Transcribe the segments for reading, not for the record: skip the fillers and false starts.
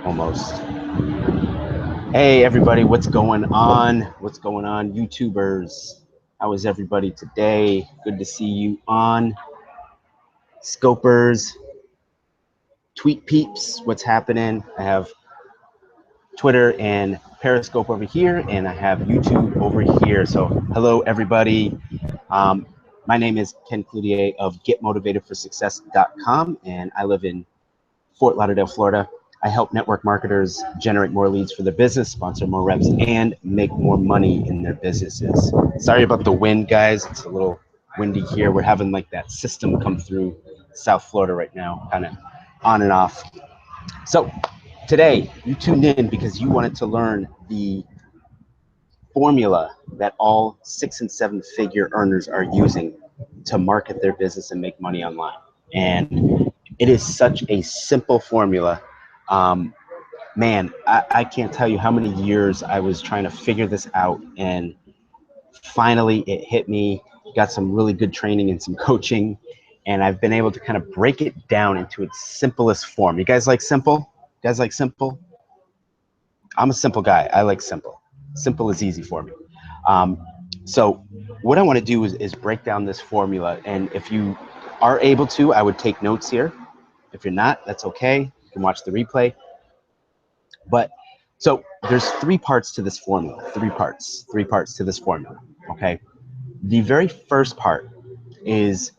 almost. Hey everybody, what's going on? What's going on, YouTubers? How is everybody today? Good to see you on. Scopers, Tweet Peeps, what's happening? I have Twitter and Periscope over here, and I have YouTube over here. So hello everybody. Um, my name is Ken Cloutier of GetMotivatedForSuccess.com, and I live in Fort Lauderdale, Florida. I help network marketers generate more leads for their business, sponsor more reps, and make more money in their businesses. Sorry about the wind, guys. It's a little windy here. We're having like that system come through South Florida right now, kind of on and off. So today, you tuned in because you wanted to learn the formula that all 6- and 7-figure earners are using to market their business and make money online. And it is such a simple formula. Man, I can't tell you how many years I was trying to figure this out, and finally it hit me. Got some really good training and some coaching, and I've been able to kind of break it down into its simplest form. You guys like simple? You guys like simple? I'm a simple guy. I like simple. Simple is easy for me. So what I want to do is break down this formula, and if you are able to, I would take notes here. If you're not, that's okay. You can watch the replay. But so there's three parts to this formula, three parts to this formula, okay? The very first part is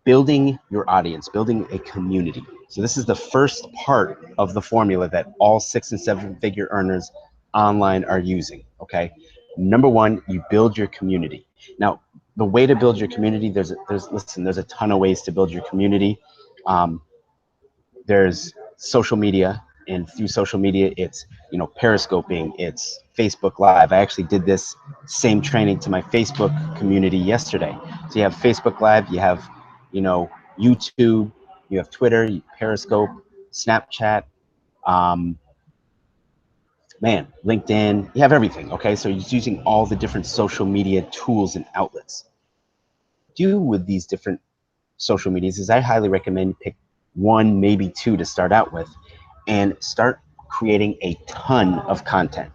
building your audience, building a community. So this is the first part of the formula that all 6- and 7-figure earners online are using, okay? Number one, you build your community. Now, the way to build your community, there's a ton of ways to build your community. There's social media, and through social media, it's, you know, periscoping, it's Facebook Live. I actually did this same training to my Facebook community yesterday. So you have Facebook Live, you have, you know, YouTube, you have Twitter, Periscope, Snapchat, LinkedIn, you have everything, okay? So you're using all the different social media tools and outlets. Do with these different social medias is I highly recommend pick one, maybe two to start out with, and start creating a ton of content.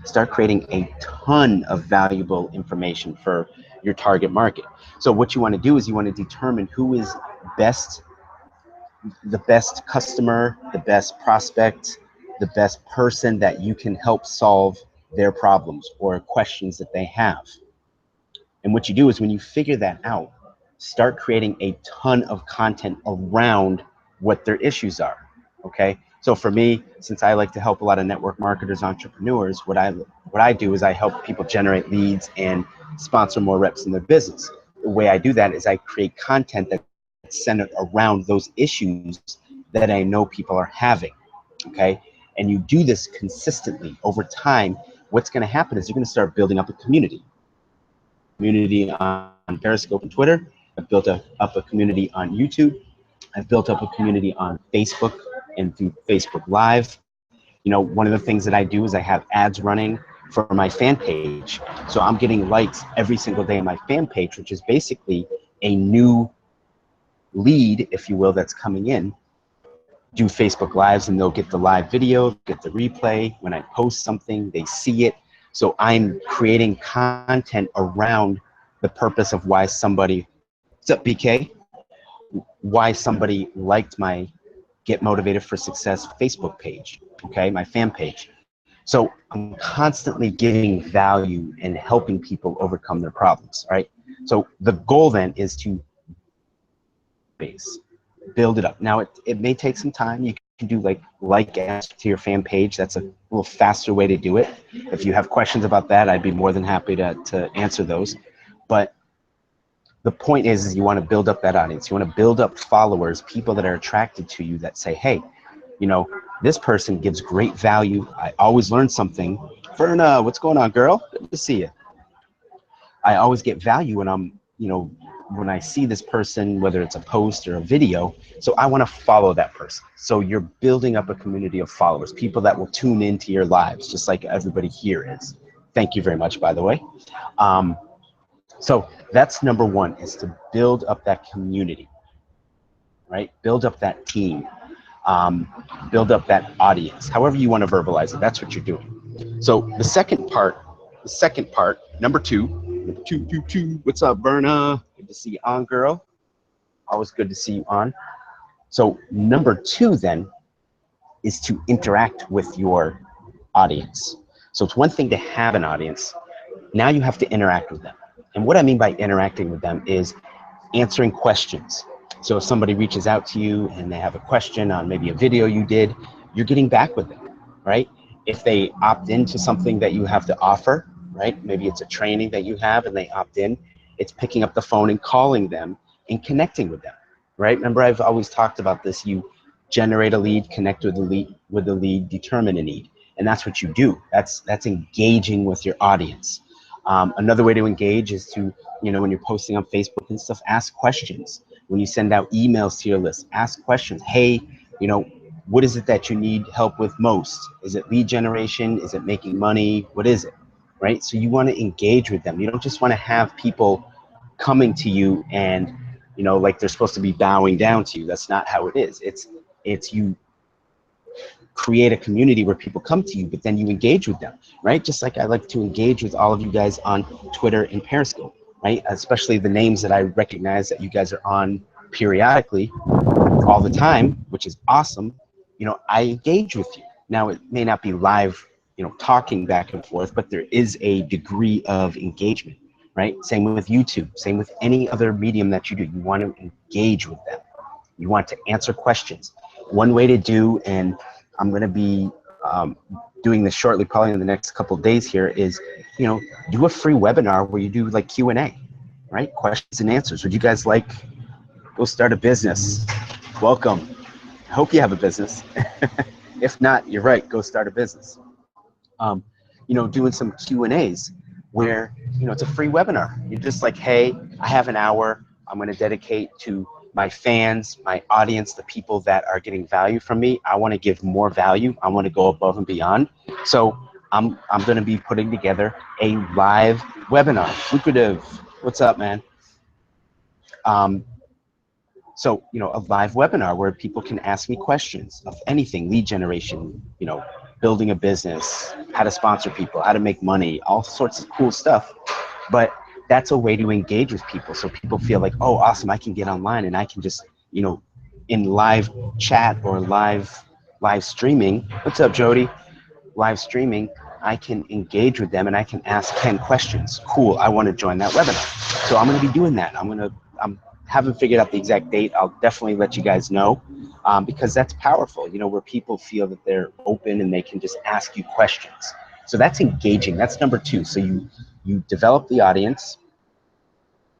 Start creating a ton of valuable information for your target market. So what you want to do is you want to determine who is the best customer, the best prospect, the best person that you can help solve their problems or questions that they have. And what you do is when you figure that out, start creating a ton of content around what their issues are, okay? So for me, since I like to help a lot of network marketers, entrepreneurs, what I do is I help people generate leads and sponsor more reps in their business. The way I do that is I create content that's centered around those issues that I know people are having, okay? And you do this consistently over time. What's going to happen is you're going to start building up a community on Periscope and Twitter. I've built up a community on YouTube. I've built up a community on Facebook and through Facebook Live. You know, one of the things that I do is I have ads running for my fan page. So I'm getting likes every single day on my fan page, which is basically a new lead, if you will, that's coming in. Do Facebook Lives, and they'll get the live video, get the replay. When I post something, they see it. So I'm creating content around the purpose of why somebody, what's up, BK? Why somebody liked my Get Motivated for Success Facebook page, okay, my fan page. So I'm constantly giving value and helping people overcome their problems, right? So the goal then is to build it up. Now it may take some time. You can do like ads to your fan page. That's a little faster way to do it. If you have questions about that, I'd be more than happy to answer those. But the point is you want to build up that audience. You want to build up followers, people that are attracted to you that say, hey, you know, this person gives great value. I always learn something. Verna, what's going on, girl? Good to see you. I always get value when I'm, you know, when I see this person, whether it's a post or a video. So I want to follow that person. So you're building up a community of followers, people that will tune into your lives, just like everybody here is. Thank you very much, by the way. So that's number one, is to build up that community, right? Build up that team. build up that audience. However you want to verbalize it, that's what you're doing. So the second part, number two. What's up, Verna? Good to see you on, girl. Always good to see you on. So number two then is to interact with your audience. So it's one thing to have an audience. Now you have to interact with them. And what I mean by interacting with them is answering questions. So if somebody reaches out to you and they have a question on maybe a video you did, you're getting back with them, right? If they opt into something that you have to offer, right? Maybe it's a training that you have and they opt in, it's picking up the phone and calling them and connecting with them, right? Remember, I've always talked about this. You generate a lead, connect with the lead, determine a need. And that's what you do. That's engaging with your audience. Another way to engage is to, when you're posting on Facebook and stuff, ask questions. When you send out emails to your list, ask questions. Hey, what is it that you need help with most? Is it lead generation? Is it making money? What is it, right? So you want to engage with them. You don't just want to have people coming to you and, like they're supposed to be bowing down to you. That's not how it is. It's you create a community where people come to you, but then you engage with them, right? Just like I like to engage with all of you guys on Twitter and Periscope, right? Especially the names that I recognize that you guys are on periodically all the time, which is awesome. I engage with you. Now, it may not be live, talking back and forth, but there is a degree of engagement, right? Same with YouTube, same with any other medium that you do. You want to engage with them. You want to answer questions. One way to do, and I'm going to be doing this shortly, probably in the next couple of days here, is, do a free webinar where you do like Q&A, right? Questions and answers. Would you guys like go start a business? Welcome. I hope you have a business. If not, you're right. Go start a business. Doing some Q&As where, it's a free webinar. You're just like, hey, I have an hour. I'm going to dedicate to my fans, my audience, the people that are getting value from me. I want to give more value. I want to go above and beyond. So I'm going to be putting together a live webinar. Lucrative. What's up, man? So, a live webinar where people can ask me questions of anything, lead generation, building a business, how to sponsor people, how to make money, all sorts of cool stuff. But that's a way to engage with people. So people feel like, oh, awesome, I can get online and I can just, in live chat or live streaming. What's up, Jody? Live streaming, I can engage with them and I can ask 10 questions. Cool, I want to join that webinar. So I'm going to be doing that. I'm haven't figured out the exact date. I'll definitely let you guys know, because that's powerful, where people feel that they're open and they can just ask you questions. So that's engaging. That's number two. So you develop the audience.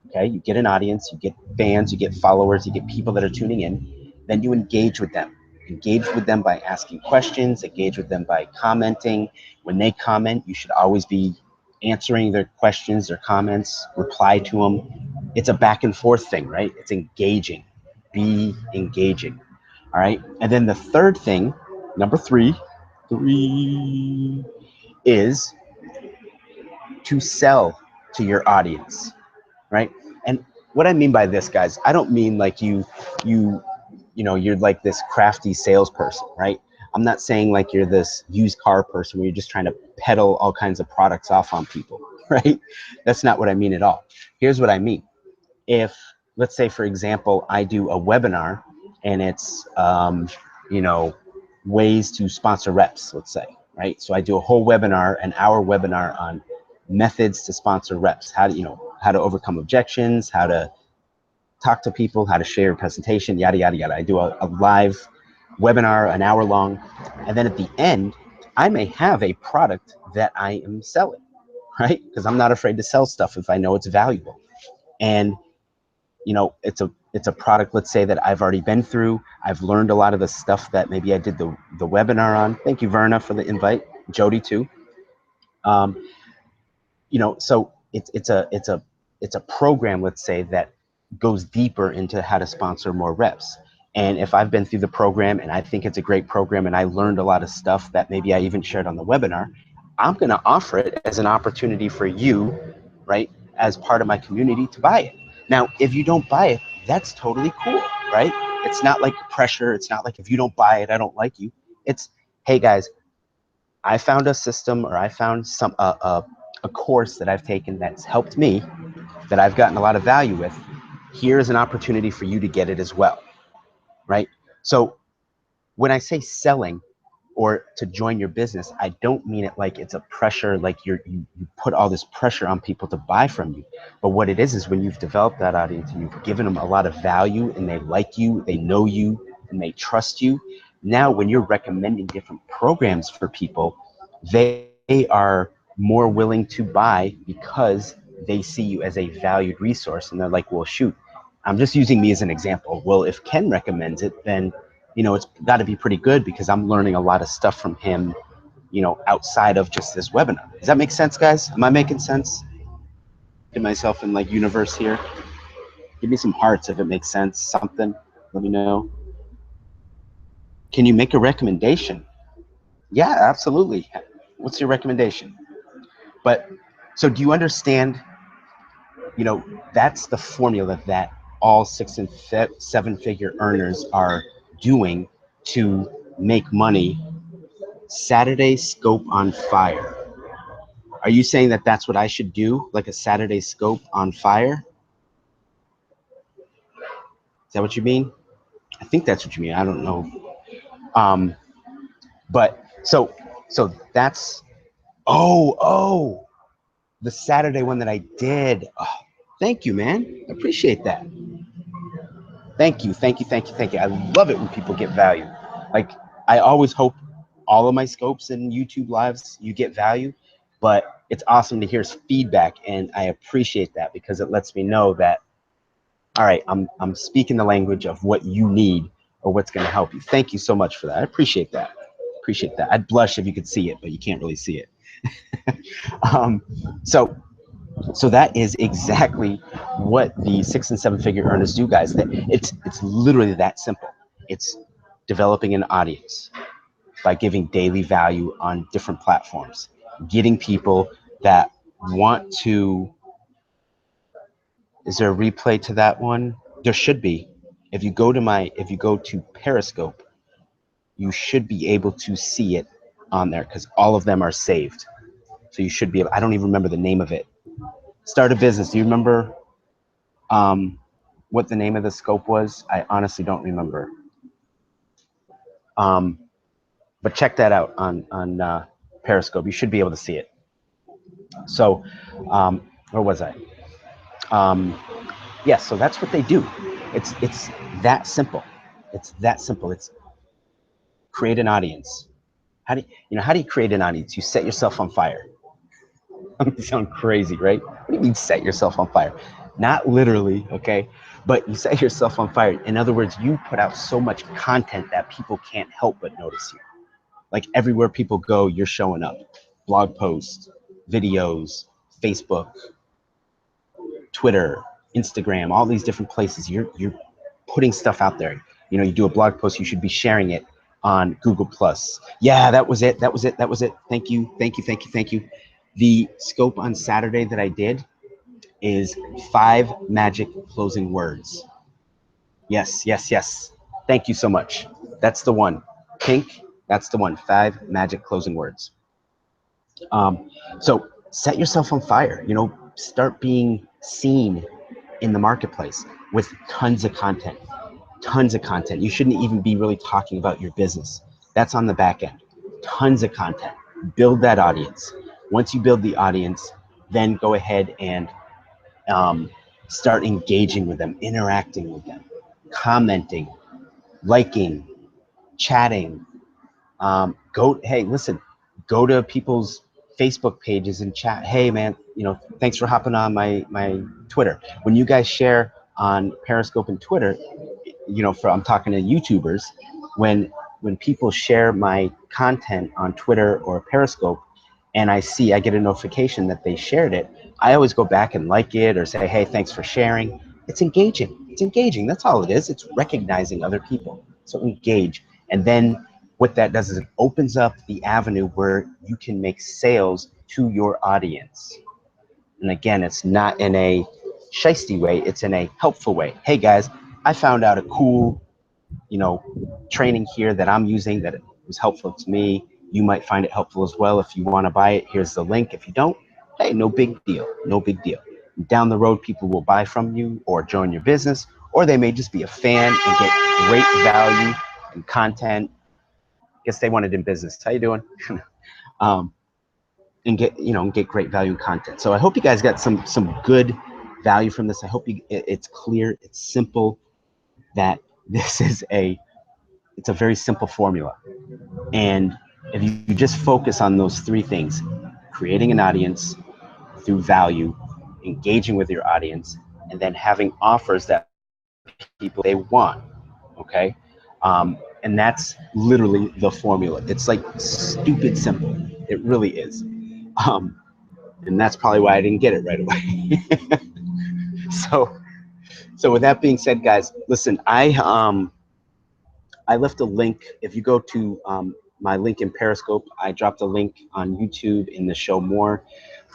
Okay, you get an audience, you get fans, you get followers, you get people that are tuning in. Then you engage with them. Engage with them by asking questions, engage with them by commenting. When they comment, you should always be answering their questions, their comments, reply to them. It's a back and forth thing, right? It's engaging. Be engaging. All right. And then the third thing, number three is to sell to your audience, right? And what I mean by this, guys, I don't mean like you're like this crafty salesperson, right? I'm not saying like you're this used car person where you're just trying to peddle all kinds of products off on people, right? That's not what I mean at all. Here's what I mean. If, let's say, for example, I do a webinar and it's, ways to sponsor reps, let's say, right? So I do a whole webinar, an hour webinar on methods to sponsor reps, how to overcome objections, how to talk to people, how to share a presentation, yada, yada, yada. I do a live webinar, an hour long. And then at the end, I may have a product that I am selling, right? Because I'm not afraid to sell stuff if I know it's valuable. And, it's a product, let's say, that I've already been through. I've learned a lot of the stuff that maybe I did the webinar on. Thank you, Verna, for the invite. Jody, too. So it's a program, let's say, that goes deeper into how to sponsor more reps. And if I've been through the program and I think it's a great program and I learned a lot of stuff that maybe I even shared on the webinar, I'm going to offer it as an opportunity for you, right, as part of my community to buy it. Now, if you don't buy it, that's totally cool, right? It's not like pressure. It's not like if you don't buy it, I don't like you. It's, hey guys, I found a system, or I found a course that I've taken that's helped me, that I've gotten a lot of value with. Here's an opportunity for you to get it as well, right? So when I say selling or to join your business, I don't mean it like it's a pressure, like you put all this pressure on people to buy from you. But what it is when you've developed that audience and you've given them a lot of value and they like you, they know you, and they trust you. Now, when you're recommending different programs for people, they are more willing to buy because they see you as a valued resource, and they're like, well, shoot, I'm just using me as an example. Well, if Ken recommends it, then it's got to be pretty good because I'm learning a lot of stuff from him, outside of just this webinar. Does that make sense, guys? Am I making sense to myself in like universe here? Give me some hearts if it makes sense. Something. Let me know. Can you make a recommendation? Yeah, absolutely. What's your recommendation? But so do you understand, that's the formula that all 6 and 7 figure earners are doing to make money. Saturday scope on fire. Are you saying that that's what I should do, like a Saturday scope on fire? Is that what you mean? I think that's what you mean. I don't know. Um, but so that's, oh, the Saturday one that I did. Oh, thank you, man. I appreciate that. Thank you, thank you, thank you, thank you. I love it when people get value. Like, I always hope all of my scopes and YouTube lives, you get value, but it's awesome to hear feedback, and I appreciate that because it lets me know that, all right, I'm speaking the language of what you need or what's going to help you. Thank you so much for that. I appreciate that. Appreciate that. I'd blush if you could see it, but you can't really see it. um, so that is exactly what the 6 and 7 figure earners do, guys. That it's literally that simple. It's developing an audience by giving daily value on different platforms, getting people that want to. Is there a replay to that one? There should be. If you go to Periscope, you should be able to see it on there because all of them are saved. So you should be able. I don't even remember the name of it. Start a business. Do you remember what the name of the scope was? I honestly don't remember. But check that out on Periscope. You should be able to see it. So, where was I? Yes, so that's what they do. It's that simple. It's that simple. It's create an audience. How do you create an audience? You set yourself on fire. You sound crazy, right? What do you mean set yourself on fire? Not literally, okay? But you set yourself on fire. In other words, you put out so much content that people can't help but notice you. Like everywhere people go, you're showing up. Blog posts, videos, Facebook, Twitter, Instagram, all these different places. You're putting stuff out there. You do a blog post, you should be sharing it on Google Plus. Yeah, that was it. That was it. That was it. Thank you. Thank you. Thank you. Thank you. The scope on Saturday that I did is 5 magic closing words. Yes, yes, yes. Thank you so much. That's the one. Pink, that's the one. 5 magic closing words. So set yourself on fire, start being seen in the marketplace with tons of content. Tons of content. You shouldn't even be really talking about your business. That's on the back end. Tons of content. Build that audience. Once you build the audience, then go ahead and start engaging with them, interacting with them, commenting, liking, chatting. Hey, listen, go to people's Facebook pages and chat. Hey, man, thanks for hopping on my Twitter. When you guys share on Periscope and Twitter, I'm talking to YouTubers. When people share my content on Twitter or Periscope, and I get a notification that they shared it, I always go back and like it or say, hey, thanks for sharing. It's engaging. It's engaging. That's all it is. It's recognizing other people. So engage. And then what that does is it opens up the avenue where you can make sales to your audience. And again, it's not in a shisty way. It's in a helpful way. Hey, guys, I found out a cool you know, training here that I'm using that was helpful to me. You might find it helpful as well. If you want to buy it, here's the link. If you don't, hey, no big deal, no big deal. Down the road, people will buy from you or join your business, or they may just be a fan and get great value and content. Guess they want it in business. How you doing? um, and get, you know, get great value and content. So I hope you guys got some good value from this. I hope it's clear, it's simple, that this is it's a very simple formula. And if you just focus on those three things, creating an audience through value, engaging with your audience, and then having offers that people they want, okay? And that's literally the formula. It's like stupid simple. It really is. And that's probably why I didn't get it right away. so, so with that being said, guys, listen, I left a link. If you go to my link in Periscope, I dropped a link on YouTube in the show more,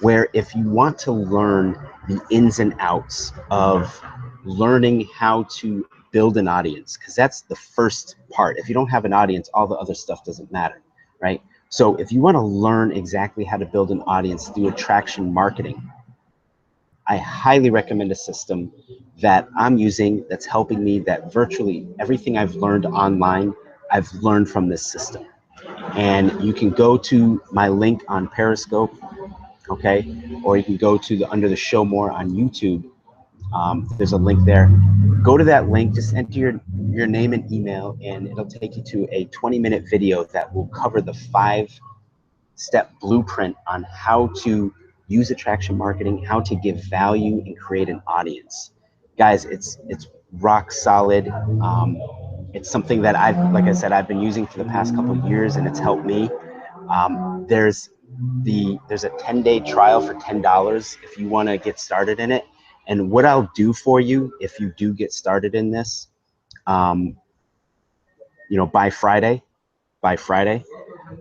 where if you want to learn the ins and outs of learning how to build an audience, because that's the first part. If you don't have an audience, all the other stuff doesn't matter, right? So if you want to learn exactly how to build an audience through attraction marketing, I highly recommend a system that I'm using that's helping me, that virtually everything I've learned online, I've learned from this system. And you can go to my link on Periscope, okay? Or you can go to the under the show more on YouTube. There's a link there. Go to that link, just enter your name and email, and it'll take you to a 20-minute video that will cover the 5-step blueprint on how to use attraction marketing, how to give value and create an audience. Guys, it's rock solid. It's something that like I said, I've been using for the past couple of years, and it's helped me. There's a 10-day trial for $10 if you want to get started in it. And what I'll do for you if you do get started in this, you know, by Friday,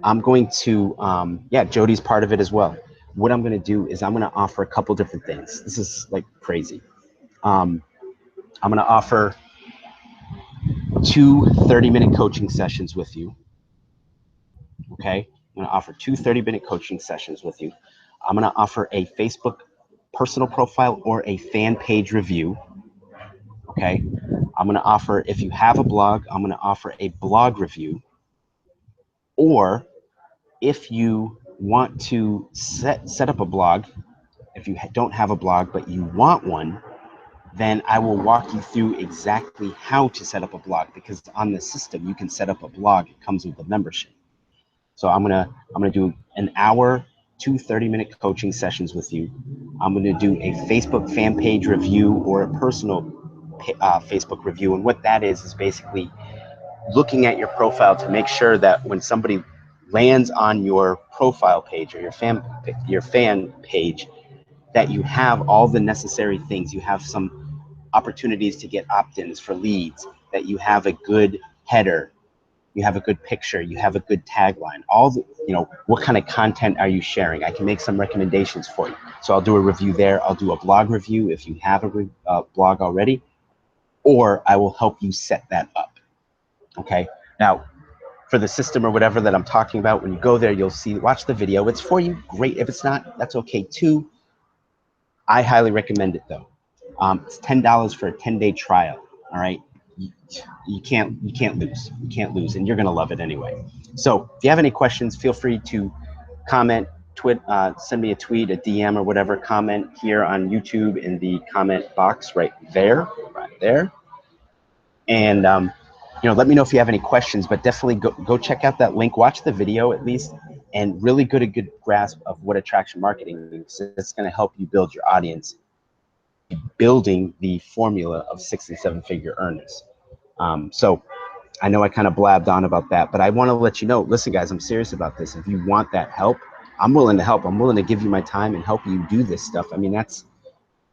I'm going to, yeah, Jody's part of it as well. What I'm going to do is I'm going to offer a couple different things. This is like crazy. I'm going to offer 2 30-minute coaching sessions with you. Okay. I'm going to offer 2 30-minute coaching sessions with you. I'm going to offer a Facebook personal profile or a fan page review. Okay. I'm going to offer, if you have a blog, I'm going to offer a blog review. Or if you want to set up a blog, if you don't have a blog but you want one, then I will walk you through exactly how to set up a blog, because on the system you can set up a blog. It comes with a membership. So I'm gonna do an hour, 2 30-minute coaching sessions with you. I'm gonna do a Facebook fan page review or a personal Facebook review, and what that is basically looking at your profile to make sure that when somebody lands on your profile page or your fan page, that you have all the necessary things. You have some opportunities to get opt-ins for leads, that you have a good header, you have a good picture, you have a good tagline, all the, you know, what kind of content are you sharing? I can make some recommendations for you. So I'll do a review there. I'll do a blog review if you have a blog already, or I will help you set that up. Okay. Now, for the system or whatever that I'm talking about, when you go there, you'll see, watch the video. It's for you. Great. If it's not, that's okay too. I highly recommend it though. It's $10 for a 10-day trial. All right. You can't lose. You can't lose, and you're going to love it anyway. So if you have any questions, feel free to comment, send me a tweet, a DM or whatever, comment here on YouTube in the comment box right there. And, you know, let me know if you have any questions, but definitely go check out that link, watch the video at least, and really get a good grasp of what attraction marketing is. It's going to help you build your audience, building the formula of 6 and 7-figure earners. So I know I kind of blabbed on about that, but I want to let you know, listen guys, I'm serious about this. If you want that help, I'm willing to help. I'm willing to give you my time and help you do this stuff. I mean, that's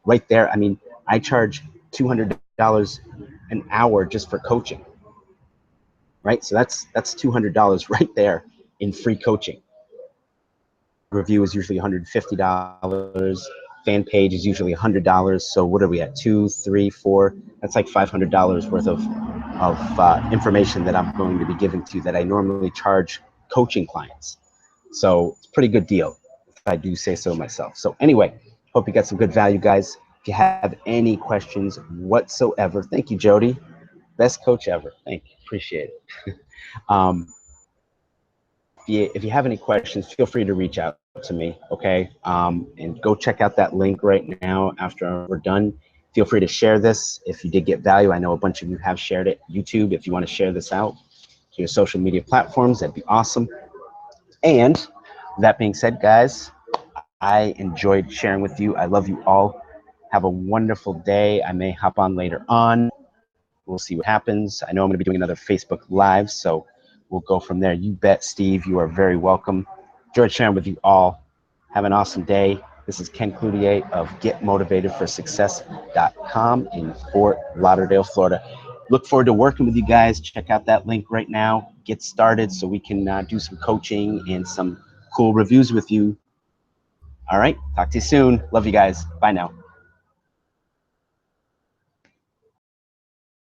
right there. I mean, I charge $200 an hour just for coaching, right? So that's $200 right there in free coaching. Review is usually $150. Fan page is usually $100. So what are we at? 2, 3, 4? That's like $500 worth of information that I'm going to be giving to you that I normally charge coaching clients. So it's a pretty good deal, if I do say so myself. So anyway, hope you got some good value, guys. If you have any questions whatsoever, thank you, Jody. Best coach ever. Thank you. Appreciate it. um, if you have any questions, feel free to reach out to me, okay? And go check out that link right now after we're done. Feel free to share this if you did get value. I know a bunch of you have shared it. YouTube, if you want to share this out to your social media platforms, that'd be awesome. And that being said, guys, I enjoyed sharing with you. I love you all. Have a wonderful day. I may hop on later on. We'll see what happens. I know I'm going to be doing another Facebook Live, so we'll go from there. You bet, Steve. You are very welcome. Enjoyed sharing with you all. Have an awesome day. This is Ken Cloutier of GetMotivatedForSuccess.com in Fort Lauderdale, Florida. Look forward to working with you guys. Check out that link right now. Get started so we can do some coaching and some cool reviews with you. All right. Talk to you soon. Love you guys. Bye now.